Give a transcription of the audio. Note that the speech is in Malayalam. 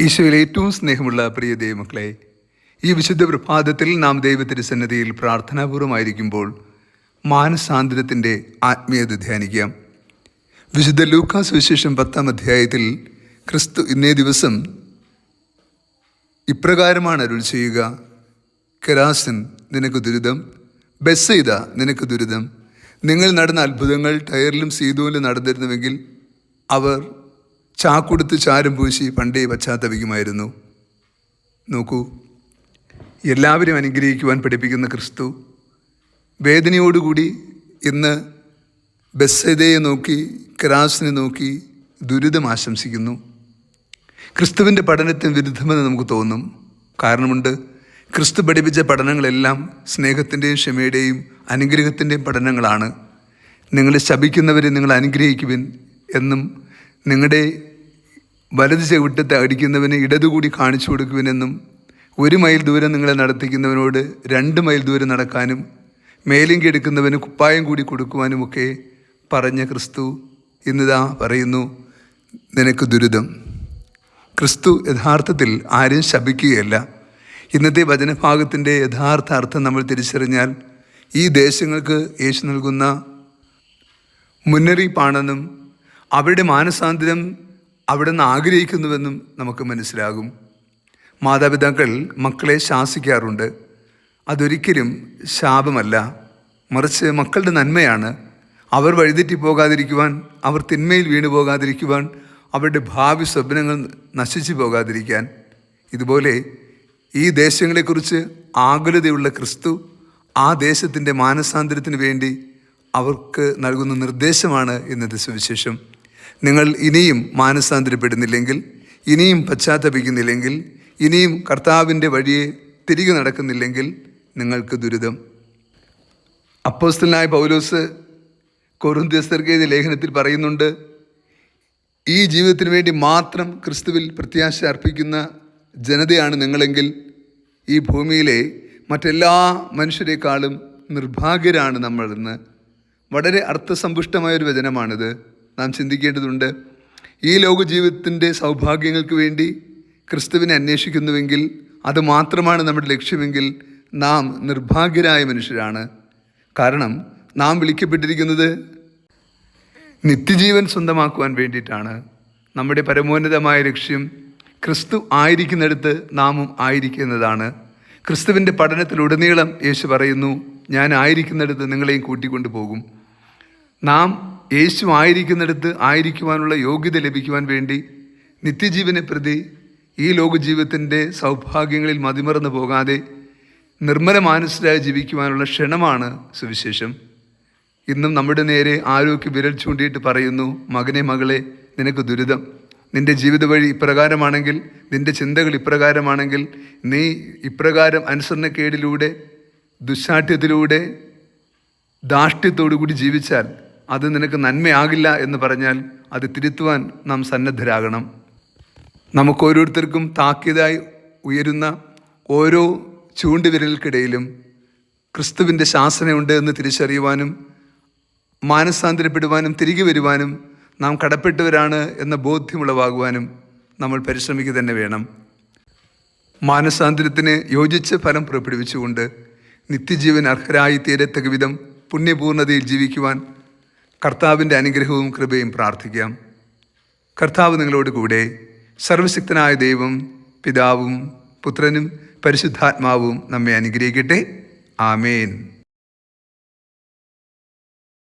ഈശോയിൽ ഏറ്റവും സ്നേഹമുള്ള പ്രിയ ദൈവമക്കളെ, ഈ വിശുദ്ധ പ്രഭാതത്തിൽ നാം ദൈവത്തിരുസന്നിധിയിൽ പ്രാർത്ഥനാപൂർവമായിരിക്കുമ്പോൾ മാനസാന്തരത്തിൻ്റെ ആത്മീയത ധ്യാനിക്കാം. വിശുദ്ധ ലൂക്കാസ് സുവിശേഷം 10-ാം അധ്യായത്തിൽ ക്രിസ്തു ഇന്നേ ദിവസം ഇപ്രകാരമാണ് അരുൾ ചെയ്യുക: കെരാസിൻ നിനക്ക് ദുരിതം, ബെത്സയിദ നിനക്ക് ദുരിതം. നിങ്ങൾ നടന്ന അത്ഭുതങ്ങൾ ടയറിലും സീദോനിലും നടന്നിരുന്നുവെങ്കിൽ അവർ ചാക്കൊടുത്ത് ചാരം പൂശി പണ്ടേ പശ്ചാത്തപിക്കുമായിരുന്നു. നോക്കൂ, എല്ലാവരും അനുഗ്രഹിക്കുവാൻ പഠിപ്പിക്കുന്ന ക്രിസ്തു വേദനയോടുകൂടി ഇന്ന് ബെത്സയിദയെ നോക്കി, കെരാസിനെ നോക്കി ദുരിതം ആശംസിക്കുന്നു. ക്രിസ്തുവിൻ്റെ പഠനത്തിന് വിരുദ്ധമെന്ന് നമുക്ക് തോന്നും. കാരണമുണ്ട്. ക്രിസ്തു പഠിപ്പിച്ച പഠനങ്ങളെല്ലാം സ്നേഹത്തിൻ്റെയും ക്ഷമയുടെയും അനുഗ്രഹത്തിൻ്റെയും പഠനങ്ങളാണ്. നിങ്ങളെ ശപിക്കുന്നവരെ നിങ്ങൾ അനുഗ്രഹിക്കുവിൻ എന്നും, നിങ്ങളുടെ വലത് ചെവിട്ടത്തെ അടിക്കുന്നവന് ഇടതുകൂടി കാണിച്ചു കൊടുക്കുവിനെന്നും, 1 മൈൽ ദൂരം നിങ്ങളെ നടത്തിക്കുന്നവനോട് 2 മൈൽ ദൂരം നടക്കാനും, മേലിങ്കി എടുക്കുന്നവന് കുപ്പായം കൂടി കൊടുക്കുവാനുമൊക്കെ പറഞ്ഞ ക്രിസ്തു ഇന്നിതാ പറയുന്നു, നിനക്ക് ദുരിതം. ക്രിസ്തു യഥാർത്ഥത്തിൽ ആരും ശപിക്കുകയല്ല. ഇന്നത്തെ വചനഭാഗത്തിൻ്റെ യഥാർത്ഥ അർത്ഥം നമ്മൾ തിരിച്ചറിഞ്ഞാൽ ഈ ദേശങ്ങൾക്ക് യേശു നൽകുന്ന മുന്നറിയിപ്പാണെന്നും അവരുടെ മാനസാന്തരം അവിടെ നിന്ന് ആഗ്രഹിക്കുന്നുവെന്നും നമുക്ക് മനസ്സിലാകും. മാതാപിതാക്കൾ മക്കളെ ശാസിക്കാറുണ്ട്. അതൊരിക്കലും ശാപമല്ല, മറിച്ച് മക്കളുടെ നന്മയാണ്. അവർ വഴിതെറ്റി പോകാതിരിക്കുവാൻ, അവർ തിന്മയിൽ വീണു പോകാതിരിക്കുവാൻ, അവരുടെ ഭാവി സ്വപ്നങ്ങൾ നശിച്ചു പോകാതിരിക്കാൻ. ഇതുപോലെ ഈ ദേശങ്ങളെക്കുറിച്ച് ആകുലതയുള്ള ക്രിസ്തു ആ ദേശത്തിൻ്റെ മാനസാന്തരത്തിന് വേണ്ടി അവർക്ക് നൽകുന്ന നിർദ്ദേശമാണ് ഇന്നത്തെ സുവിശേഷം. നിങ്ങൾ ഇനിയും മാനസാന്തരപ്പെടുന്നില്ലെങ്കിൽ, ഇനിയും പശ്ചാത്തപിക്കുന്നില്ലെങ്കിൽ, ഇനിയും കർത്താവിൻ്റെ വഴിയെ തിരികെ നടക്കുന്നില്ലെങ്കിൽ നിങ്ങൾക്ക് ദുരിതം. അപ്പോസ്തലനായ പൗലോസ് കൊരിന്ത്യർക്ക് എഴുതിയ ലേഖനത്തിൽ പറയുന്നുണ്ട്, ഈ ജീവിതത്തിന് വേണ്ടി മാത്രം ക്രിസ്തുവിൽ പ്രത്യാശ അർപ്പിക്കുന്ന ജനതയാണ് നിങ്ങളെങ്കിൽ ഈ ഭൂമിയിലെ മറ്റെല്ലാ മനുഷ്യരെക്കാളും നിർഭാഗ്യരാണ് നമ്മളെന്ന്. വളരെ അർത്ഥസമ്പുഷ്ടമായൊരു വചനമാണിത്. നാം ചിന്തിക്കേണ്ടതുണ്ട്. ഈ ലോക ജീവിതത്തിൻ്റെ സൗഭാഗ്യങ്ങൾക്ക് വേണ്ടി ക്രിസ്തുവിനെ അന്വേഷിക്കുന്നുവെങ്കിൽ, അത് മാത്രമാണ് നമ്മുടെ ലക്ഷ്യമെങ്കിൽ നാം നിർഭാഗ്യരായ മനുഷ്യരാണ്. കാരണം നാം വിളിക്കപ്പെട്ടിരിക്കുന്നത് നിത്യജീവൻ സ്വന്തമാക്കുവാൻ വേണ്ടിയിട്ടാണ്. നമ്മുടെ പരമോന്നതമായ ലക്ഷ്യം ക്രിസ്തു ആയിരിക്കുന്നിടത്ത് നാമും ആയിരിക്കുന്നതാണ്. ക്രിസ്തുവിൻ്റെ പഠനത്തിലുടനീളം യേശു പറയുന്നു, ഞാൻ ആയിരിക്കുന്നിടത്ത് നിങ്ങളെയും കൂട്ടിക്കൊണ്ടു പോകും. നാം യേശു ആയിരിക്കുന്നിടത്ത് ആയിരിക്കുവാനുള്ള യോഗ്യത ലഭിക്കുവാൻ വേണ്ടി നിത്യജീവനെ പ്രതി ഈ ലോകജീവിതത്തിൻ്റെ സൗഭാഗ്യങ്ങളിൽ മതിമറന്നു പോകാതെ നിർമ്മല മാനസരായി ജീവിക്കുവാനുള്ള ക്ഷണമാണ് സുവിശേഷം. ഇന്നും നമ്മുടെ നേരെ ആരോഗ്യ വിരൽ ചൂണ്ടിയിട്ട് പറയുന്നു, മകനെ, മകളെ, നിനക്ക് ദുരിതം. നിൻ്റെ ജീവിത വഴി ഇപ്രകാരമാണെങ്കിൽ, നിൻ്റെ ചിന്തകൾ ഇപ്രകാരമാണെങ്കിൽ, നീ ഇപ്രകാരം അനുസരണക്കേടിലൂടെ, ദുശാഠ്യത്തിലൂടെ, ധാർഷ്ട്യത്തോടു കൂടി ജീവിച്ചാൽ അത് നിനക്ക് നന്മയാകില്ല എന്ന് പറഞ്ഞാൽ അത് തിരുത്തുവാൻ നാം സന്നദ്ധരാകണം. നമുക്ക് ഓരോരുത്തർക്കും താക്കീതായി ഉയരുന്ന ഓരോ ചൂണ്ടുവിരൽക്കിടയിലും ക്രിസ്തുവിൻ്റെ ശാസനയുണ്ട് എന്ന് തിരിച്ചറിയുവാനും, മാനസാന്തരപ്പെടുവാനും, തിരികെ വരുവാനും നാം കടപ്പെട്ടവരാണ് എന്ന ബോധ്യമുളവാകുവാനും നമ്മൾ പരിശ്രമിക്കുക തന്നെ വേണം. മാനസാന്തരത്തിന് യോജിച്ച ഫലം പുറപ്പെടുവിച്ചുകൊണ്ട് നിത്യജീവൻ അർഹരായി തീരത്തക്ക വിധം പുണ്യപൂർണ്ണതയിൽ ജീവിക്കുവാൻ കർത്താവിൻ്റെ അനുഗ്രഹവും കൃപയും പ്രാർത്ഥിക്കാം. കർത്താവ് നിങ്ങളോട് കൂടെ. സർവശക്തനായ ദൈവം, പിതാവും പുത്രനും പരിശുദ്ധാത്മാവും നമ്മെ അനുഗ്രഹിക്കട്ടെ. ആമേൻ.